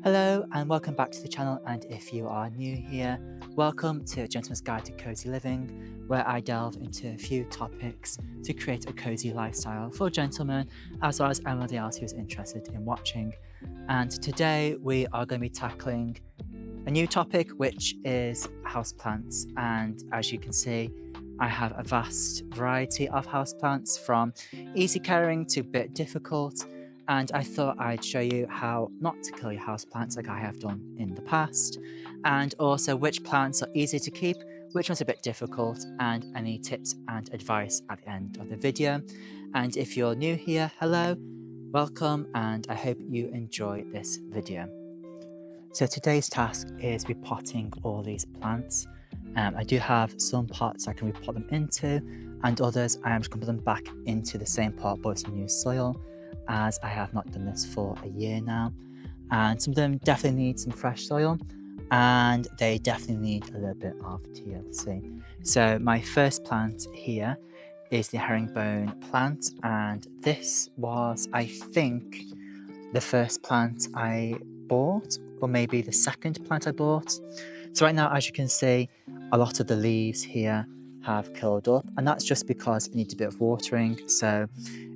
Hello and welcome back to the channel, and if you are new here, welcome to A Gentleman's Guide to Cosy Living, where I delve into a few topics to create a cosy lifestyle for gentlemen as well as anybody else who's interested in watching. And today we are going to be tackling a new topic, which is houseplants. And as you can see, I have a vast variety of houseplants, from easy caring to a bit difficult. And I thought I'd show you how not to kill your houseplants like I have done in the past, and also which plants are easy to keep, which ones are a bit difficult, and any tips and advice at the end of the video. And if you're new here, hello, welcome, and I hope you enjoy this video. So today's task is repotting all these plants. I do have some pots I can repot them into, and others I am just going to put them back into the same pot but with some new soil, as I have not done this for a year now. And some of them definitely need some fresh soil, and they definitely need a little bit of TLC. So my first plant here is the herringbone plant, and this was, I think, the first plant I bought, or maybe the second plant I bought. So right now, as you can see, a lot of the leaves here have curled up, and that's just because it needs a bit of watering. So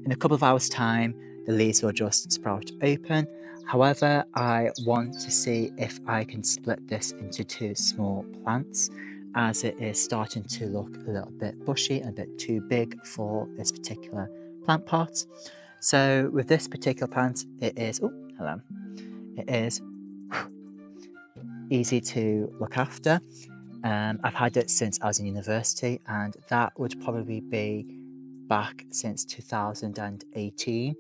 in a couple of hours time, the leaves will just sprout open. However, I want to see if I can split this into two small plants, as it is starting to look a little bit bushy and a bit too big for this particular plant pot. So with this particular plant, it is, it is easy to look after. I've had it since I was in university, and that would probably be back since 2018.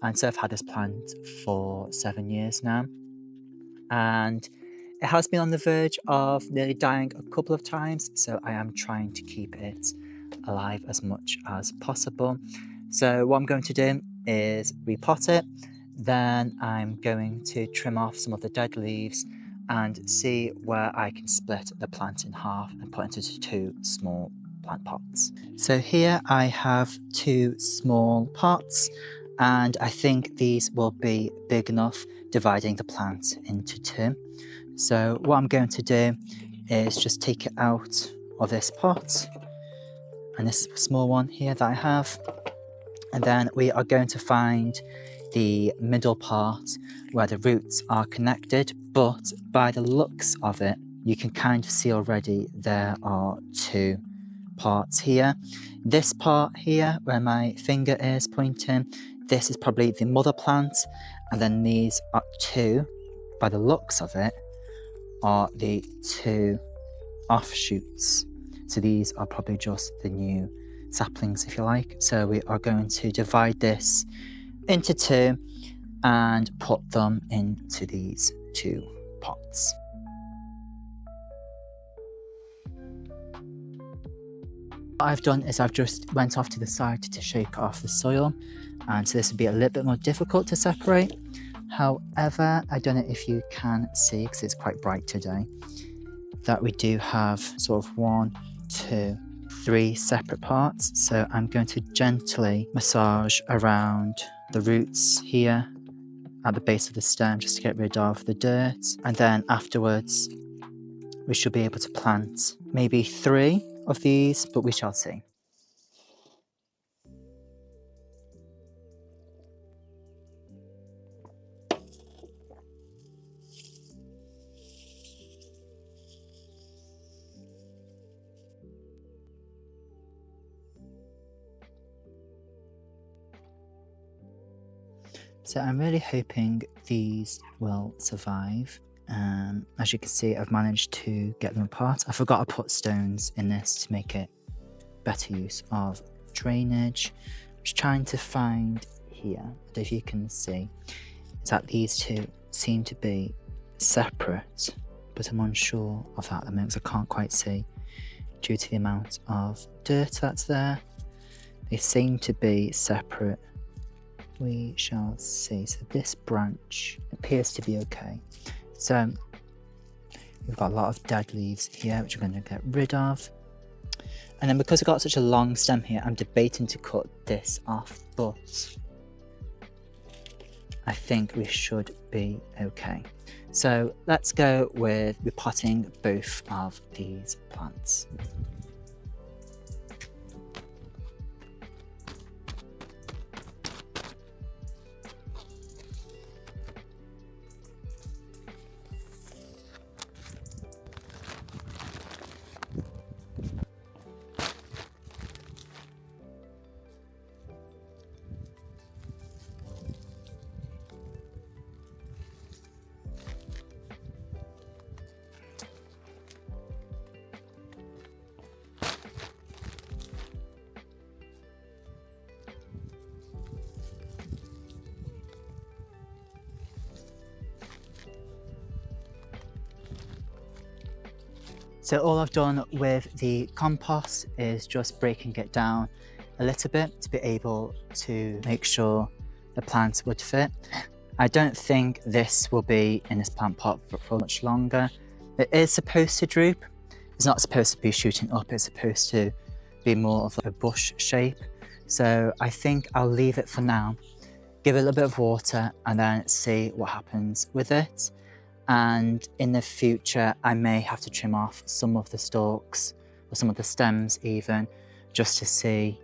And so I've had this plant for 7 years now, and it has been on the verge of nearly dying a couple of times, so I am trying to keep it alive as much as possible. So what I'm going to do is repot it, then I'm going to trim off some of the dead leaves and see where I can split the plant in half and put it into two small plant pots. So here I have two small pots, and I think these will be big enough, dividing the plant into two. So what I'm going to do is just take it out of this pot and this small one here that I have, and then we are going to find the middle part where the roots are connected, but by the looks of it, you can kind of see already there are two parts here. This part here where my finger is pointing, this is probably the mother plant, and then these are two, by the looks of it, are the two offshoots. So these are probably just the new saplings, if you like. So we are going to divide this into two and put them into these two pots. What I've done is I've just went off to the side to shake off the soil, and so this would be a little bit more difficult to separate. However, I don't know if you can see, because it's quite bright today, that we do have sort of 1, 2, 3 separate parts. So I'm going to gently massage around the roots here at the base of the stem just to get rid of the dirt, and then afterwards we should be able to plant maybe 3 of these, but we shall see. So I'm really hoping these will survive. As you can see, I've managed to get them apart. I forgot to put stones in this to make it better use of drainage. I'm just trying to find here, I don't know if you can see, is that these two seem to be separate, but I'm unsure of that at the moment because I can't quite see due to the amount of dirt that's there. They seem to be separate. We shall see. So this branch appears to be okay. So we've got a lot of dead leaves here, which we're going to get rid of. And then because I've got such a long stem here, I'm debating to cut this off, but I think we should be okay. So let's go with repotting both of these plants. So all I've done with the compost is just breaking it down a little bit to be able to make sure the plants would fit. I don't think this will be in this plant pot for much longer. It is supposed to droop. It's not supposed to be shooting up, it's supposed to be more of a bush shape. So I think I'll leave it for now, give it a little bit of water and then see what happens with it. And in the future, I may have to trim off some of the stalks or some of the stems even, just to see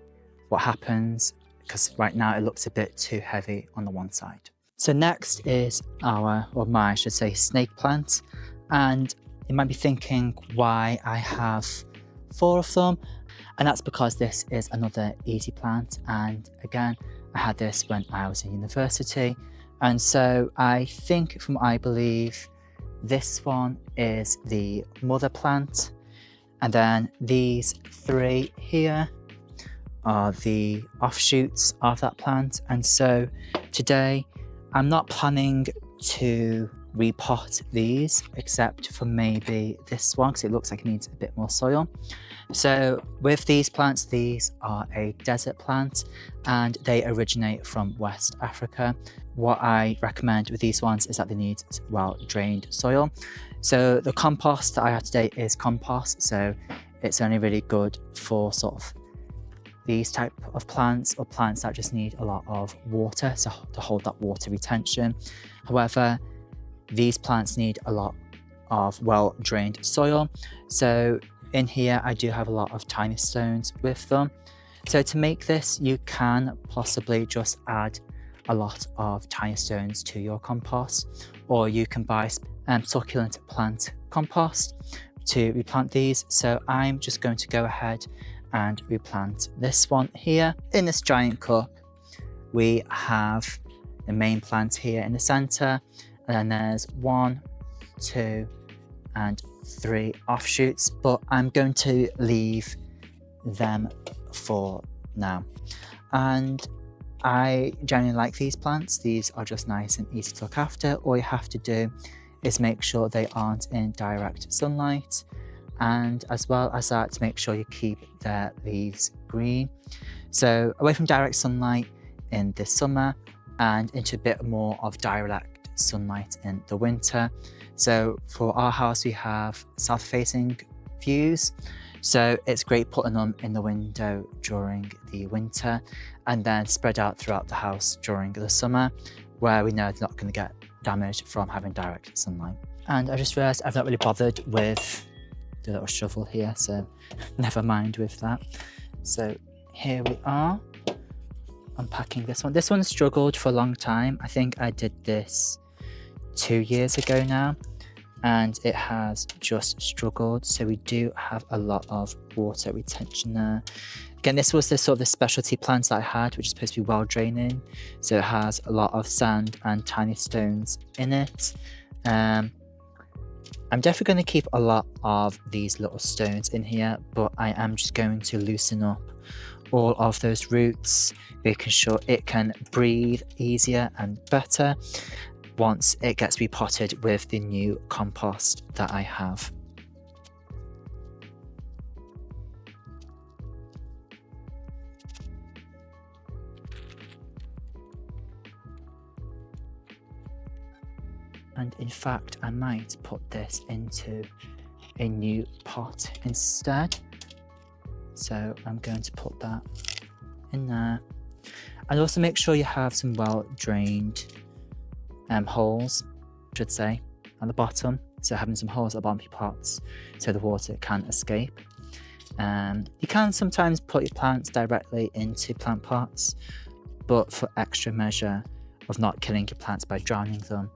what happens, because right now it looks a bit too heavy on the one side. So next is I should say, snake plant. And you might be thinking why I have 4 of them. And that's because this is another easy plant. And again, I had this when I was in university. And so I think, from what I believe, this one is the mother plant. And then these 3 here are the offshoots of that plant. And so today I'm not planning to repot these, except for maybe this one, because it looks like it needs a bit more soil. So with these plants, these are a desert plant and they originate from West Africa. What I recommend with these ones is that they need well drained soil. So the compost that I have today is compost, so it's only really good for sort of these type of plants or plants that just need a lot of water, so to hold that water retention. However, these plants need a lot of well drained soil. So in here I do have a lot of tiny stones with them. So to make this, you can possibly just add a lot of tiny stones to your compost, or you can buy succulent plant compost to replant these. So I'm just going to go ahead and replant this one here. In this giant cup, we have the main plant here in the center, and then there's 1, 2, and 3 offshoots, but I'm going to leave them for now. And I generally like these plants. These are just nice and easy to look after. All you have to do is make sure they aren't in direct sunlight, and as well as that, to make sure you keep their leaves green. So away from direct sunlight in the summer and into a bit more of direct sunlight in the winter. So for our house, we have south facing views, so it's great putting them in the window during the winter and then spread out throughout the house during the summer, where we know they're not going to get damaged from having direct sunlight. And I just realised I've not really bothered with the little shovel here, so never mind with that. So here we are, unpacking this one. This one struggled for a long time. I think I did this 2 years ago now, and it has just struggled. So we do have a lot of water retention there. Again, this was the sort of the specialty plants that I had, which is supposed to be well draining. So it has a lot of sand and tiny stones in it. I'm definitely going to keep a lot of these little stones in here, but I am just going to loosen up all of those roots, making sure it can breathe easier and better once it gets repotted with the new compost that I have. And in fact, I might put this into a new pot instead. So I'm going to put that in there. And also make sure you have some well drained holes, I should say. at the bottom, so having some holes at the bottom of your pots so the water can escape. You can sometimes put your plants directly into plant pots, but for extra measure of not killing your plants by drowning them,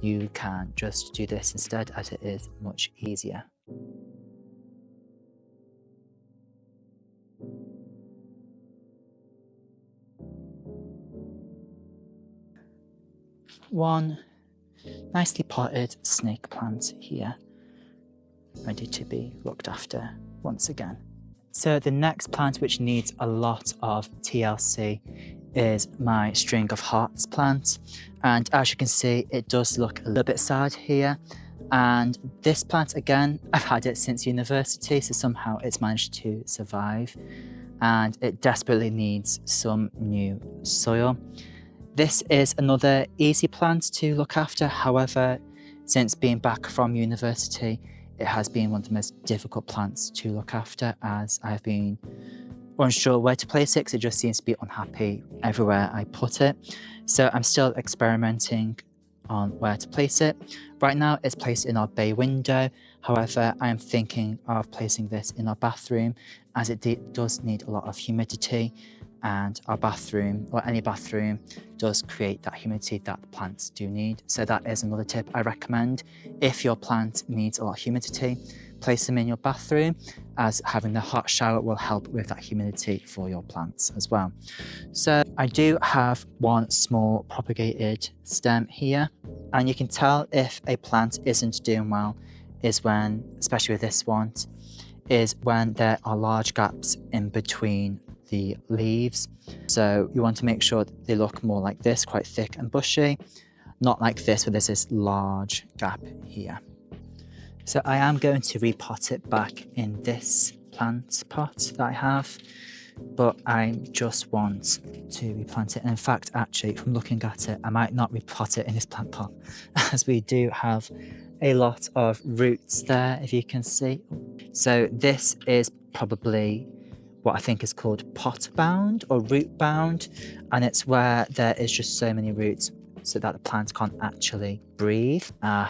you can just do this instead, as it is much easier. One nicely potted snake plant here, ready to be looked after once again. So the next plant, which needs a lot of TLC, is my string of hearts plant, and as you can see, it does look a little bit sad here. And this plant, again, I've had it since university, so somehow it's managed to survive, and it desperately needs some new soil. This is another easy plant to look after. However, since being back from university, it has been one of the most difficult plants to look after, as I've been unsure where to place it because it just seems to be unhappy everywhere I put it. So I'm still experimenting on where to place it. Right now it's placed in our bay window. However, I am thinking of placing this in our bathroom, as it does need a lot of humidity, and our bathroom, or any bathroom, does create that humidity that the plants do need. So that is another tip I recommend. If your plant needs a lot of humidity, place them in your bathroom, as having the hot shower will help with that humidity for your plants as well. So I do have one small propagated stem here, and you can tell if a plant isn't doing well is when, especially with this one, is when there are large gaps in between the leaves. So you want to make sure that they look more like this, quite thick and bushy, not like this where there's this large gap here. So I am going to repot it back in this plant pot that I have, but I just want to replant it. And in fact, actually, from looking at it, I might not repot it in this plant pot, as we do have a lot of roots there, if you can see. So this is probably what I think is called pot bound or root bound, and it's where there is just so many roots so that the plant can't actually breathe.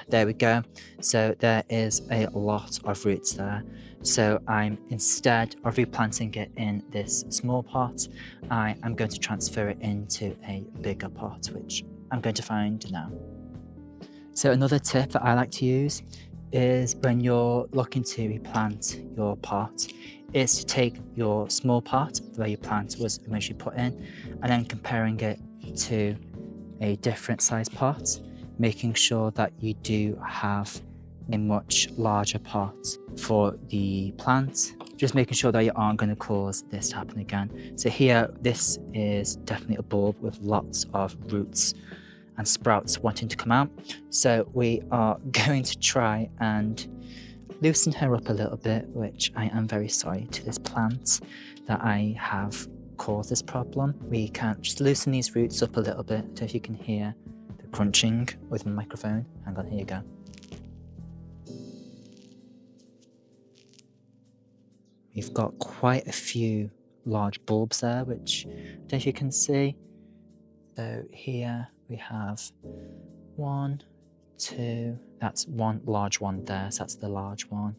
There we go. So there is a lot of roots there. So I'm, instead of replanting it in this small pot, I am going to transfer it into a bigger pot, which I'm going to find now. So another tip that I like to use is when you're looking to replant your pot, is to take your small pot where your plant was initially put in, and then comparing it to a different size pot, making sure that you do have a much larger pot for the plant, just making sure that you aren't going to cause this to happen again. So here, this is definitely a bulb with lots of roots and sprouts wanting to come out. So we are going to try and loosen her up a little bit, which I am very sorry to this plant that I have caused this problem. We can just loosen these roots up a little bit. I don't know if you can hear the crunching with my microphone. Hang on, here you go. We've got quite a few large bulbs there, which I don't know if you can see. So here we have 1, 2, that's one large one there, so that's the large one,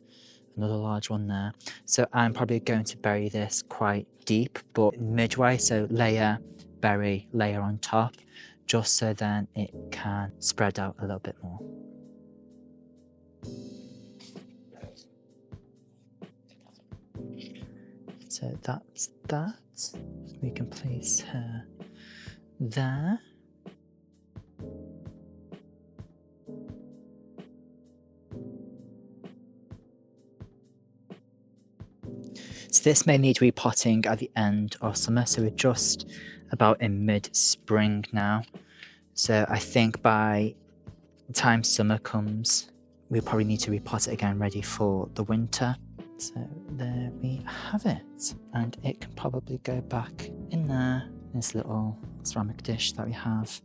another large one there. So I'm probably going to bury this quite deep, but midway, so layer, bury, layer on top, just so then it can spread out a little bit more. So that's that. We can place her there. So this may need repotting at the end of summer, so we're just about in mid-spring now. So I think by the time summer comes, we'll probably need to repot it again, ready for the winter. So there we have it, and it can probably go back in there, this little ceramic dish that we have,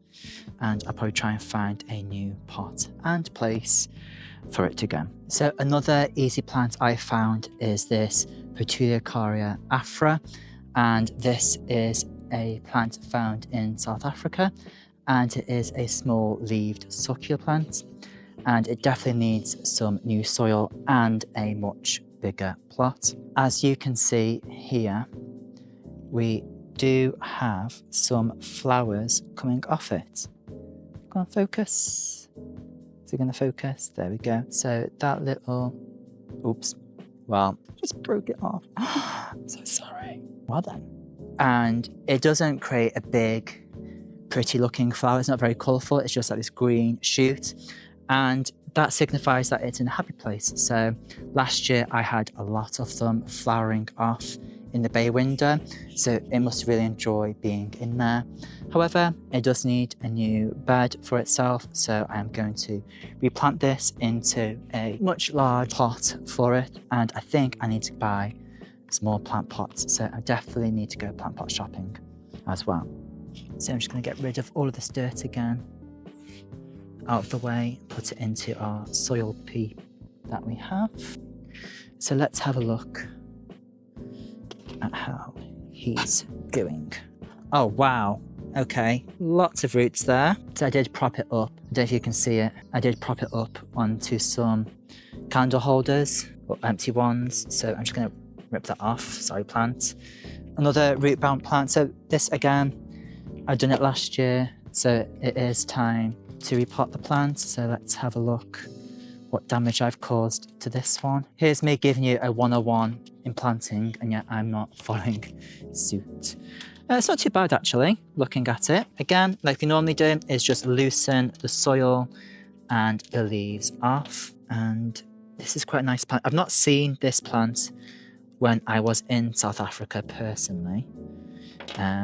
and I'll probably try and find a new pot and place for it to go. So another easy plant I found is this Variegated afra, and this is a plant found in South Africa, and it is a small leaved succulent. and it definitely needs some new soil and a much bigger plot. As you can see here, we do have some flowers coming off it. Go on, focus. Is it going to focus? There we go. So that little, oops, well, just broke it off. I'm so sorry. Well then. And it doesn't create a big, pretty looking flower. It's not very colourful. It's just like this green shoot. And that signifies that it's in a happy place. So last year I had a lot of them flowering off in the bay window, so it must really enjoy being in there. However, it does need a new bed for itself, so I am going to replant this into a much larger pot for it, and I think I need to buy some more plant pots, so I definitely need to go plant pot shopping as well. So I'm just going to get rid of all of this dirt again out of the way, put it into our soil pea that we have. So let's have a look at how he's doing. Oh wow, okay, lots of roots there. So I did prop it up, I don't know if you can see it, I did prop it up onto some candle holders, or empty ones, so I'm just going to rip that off. Sorry, plant. Another root bound plant. So this again, I've done it last year, so it is time to repot the plant. So let's have a look what damage I've caused to this one. Here's me giving you a 101 in planting, and yet I'm not following suit. It's not too bad actually, looking at it. Again, like we normally do, is just loosen the soil and the leaves off. And this is quite a nice plant. I've not seen this plant when I was in South Africa personally.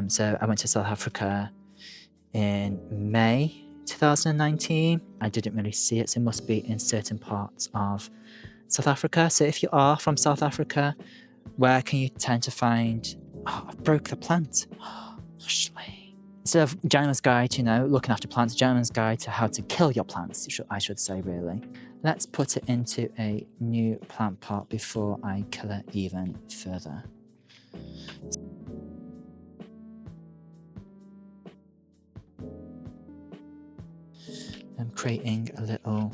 So I went to South Africa in May 2019. I didn't really see it, so it must be in certain parts of South Africa. So if you are from South Africa, where can you tend to find... Oh, I broke the plant. Ashley. Instead of Gentleman's Guide to, looking after plants, Gentleman's Guide to how to kill your plants, I should say, really. Let's put it into a new plant pot before I kill it even further. I'm creating a little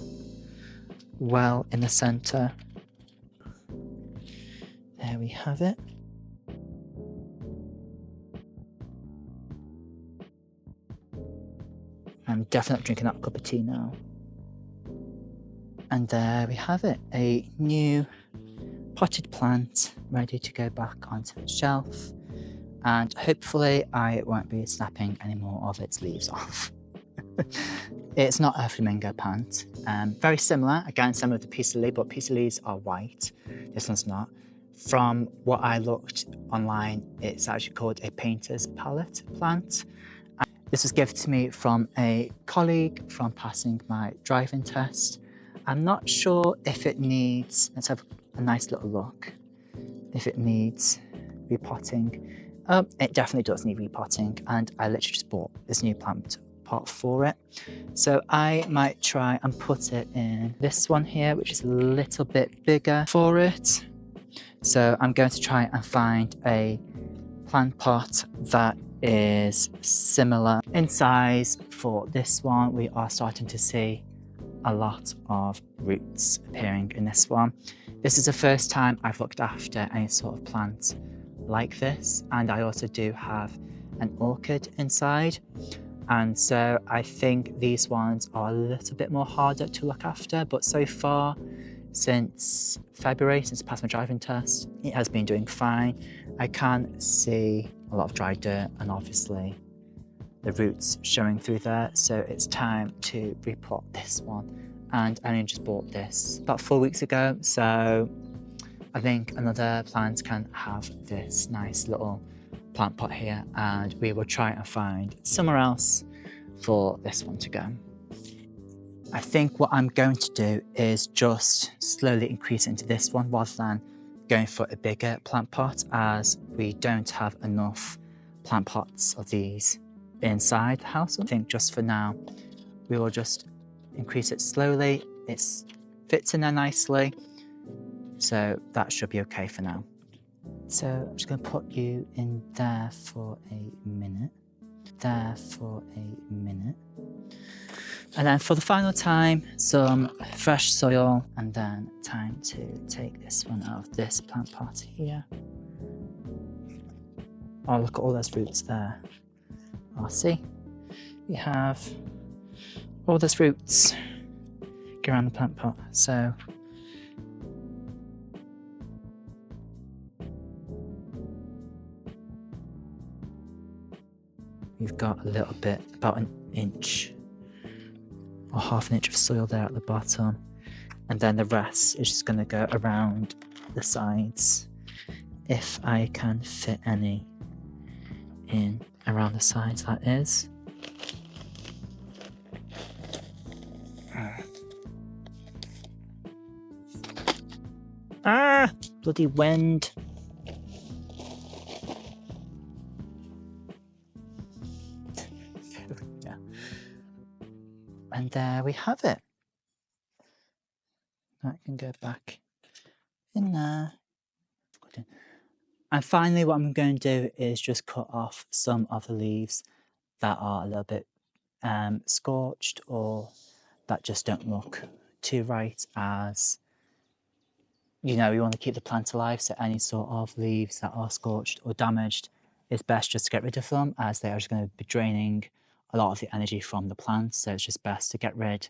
well in the center. There we have it. I'm definitely drinking that cup of tea now. And there we have it, a new potted plant ready to go back onto its shelf. And hopefully I won't be snapping any more of its leaves off. It's not a flamingo plant. Very similar, again, similar to peace lily, but peace lilies are white. This one's not. From what I looked online, it's actually called a painter's palette plant. This was gifted to me from a colleague from passing my driving test. I'm not sure if it needs, let's have a nice little look, if it needs repotting. It definitely does need repotting, and I literally just bought this new plant pot for it. So I might try and put it in this one here, which is a little bit bigger for it. So I'm going to try and find a plant pot that is similar in size. For this one, we are starting to see a lot of roots appearing in this one. This is the first time I've looked after any sort of plant like this, and I also do have an orchid inside, and so I think these ones are a little bit more harder to look after, but so far since February, since I passed my driving test, it has been doing fine. I can see a lot of dry dirt and obviously the roots showing through there, so it's time to repot this one. And I only just bought this about 4 weeks ago, so I think another plant can have this nice little plant pot here, and we will try and find somewhere else for this one to go. I think what I'm going to do is just slowly increase it into this one rather than going for a bigger plant pot, as we don't have enough plant pots of these inside the house. I think just for now, we will just increase it slowly. It fits in there nicely, so that should be okay for now. So I'm just going to put you in there for a minute. There for a minute. And then for the final time, some fresh soil, and then time to take this one out of this plant pot here. Oh, look at all those roots there. Oh, see? We have all those roots go around the plant pot. So we've got a little bit, about an inch or half an inch of soil there at the bottom, and then the rest is just going to go around the sides, if I can fit any in around the sides, that is. Ah, bloody wind. Yeah. And there we have it. That can go back in there. And finally, what I'm going to do is just cut off some of the leaves that are a little bit scorched, or that just don't look too right, as you know, we want to keep the plant alive, so any sort of leaves that are scorched or damaged, it's best just to get rid of them, as they are just going to be draining a lot of the energy from the plant, so it's just best to get rid.